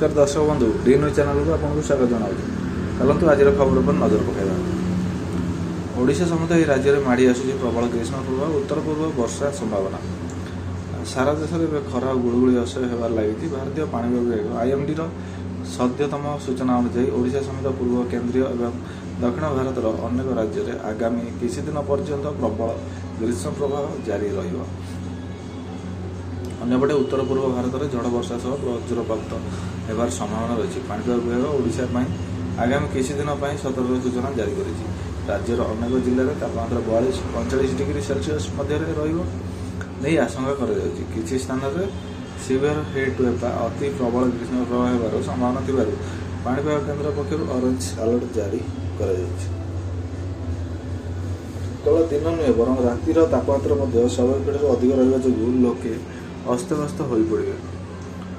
नमस्कार दर्शक बंधु डी न्यूज चैनल को आपको स्वागत जनाऊँ। चलतु आज खबर पर नजर पकड़ा। ओडिशा समेत यह राज्य में माड़ी आसुची प्रबल ग्रीष्म प्रभाव उत्तर पूर्व वर्षा संभावना। सारा देश में खरा गुड़गुड़ी असह्य होबार लगी। भारतीय पाणीपाग विभाग आईएमडी सद्यतम सूचना अनुसार ओडिशा समेत पूर्व केन्द्रीय और दक्षिण भारतर अनेक राज्य में आगामी किसी दिन पर्यंत प्रबल ग्रीष्म प्रभाव जारी रहिबो। अन्यपटे उत्तर पूर्व भारत में झड़ वर्षा सह वज्रपात होबार संभावना रही। पाणीपाग विभाग ओडिशा आगामी किसी दिन सतर्क सूचना जारी करिछि। राज्यर अनेक जिले में तापमात्रा 42-45 डिग्री सेल्सियस मध्य नहीं आशंका कराଯାଉଛି। किसी स्थान में सिवियर हिट वेव अति प्रबल ग्रीष्म प्रवाह होबार संभावना थिबारु पाणीपाग केन्द्र पक्षरु ऑरेंज अलर्ट जारी कराଯାଇଛି। केवल दिन नुहे बर रातिर तापमात्रा स्वाभाविक अधिक रहा जो लोके अस्तव्यस्त हो पड़े।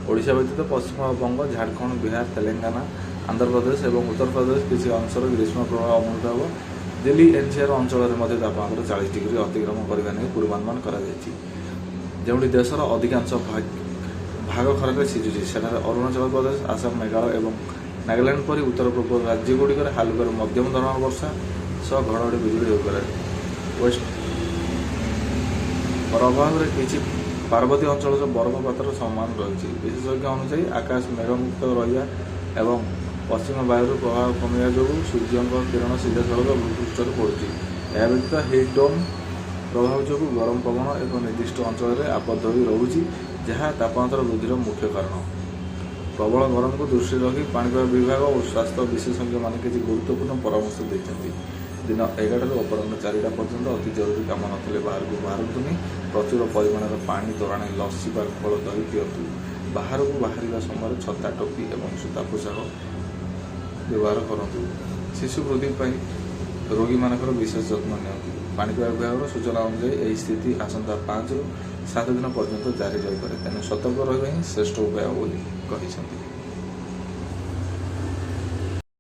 ओडिशा व्यतीत पश्चिमबंग, झारखंड, बिहार, तेलंगाना, आंध्र प्रदेश और उत्तर प्रदेश किसी अंशर ग्रीष्म प्रभाव अनुभूत हो। दिल्ली एनसीआर अंचल में तापमात्रा 40 डिग्री अतिक्रम करने नहीं पूर्वानुमान जो देशर अधिकांश भाग खरार सिझुची सेठारे अरुणाचल प्रदेश, आसाम, मेघालय और नागालैंड परी उत्तर पूर्व राज्यगुड़िक हालुकार मध्यम धरण वर्षा सह घड़घड़ी बिजुली होपारे। वेस्ट प्रभाव में किसी पार्वती अंचल बरफपातर संभावना रही। विशेषज्ञ अनुसार आकाश मेघमुक्त रहा और पश्चिम वायु प्रभाव कमिया जो सूर्य किरण सीधा सड़क भूपृष्ठ पड़ुଛି। यह व्यतीत हिटडोम प्रभाव जो गरम पवन एक निर्दिष्ट अंचल में आबद्ध हो रही जहाँ तापमात्रा वृद्धि मुख्य कारण। प्रबल गरम को दृष्टि रखी पाणीपाग विभाग और स्वास्थ्य विशेषज्ञ मान किसी गुरुत्वपूर्ण परामर्श देते। दिन 11 ରୁ अपराह 4ଟା पर्यंत अति जरूरी काम नथिले बाहर को बाहरतुनी। प्रचुर परिमाण पानी, तोराणी, लस्सी व फल दही पिंतु। बाहर को बाहर समय छता, टोपी और सूता पोशाक व्यवहार करूँ। शिशु वृद्धि रोगी मान विशेष जत्न नि। पाणीपाग विभाग सूचना अनुसार यह स्थिति आसंता 5 ରୁ 7 दिन पर्यंत जारी रही। तेणु सतर्क रहा ही श्रेष्ठ उपाय बोली।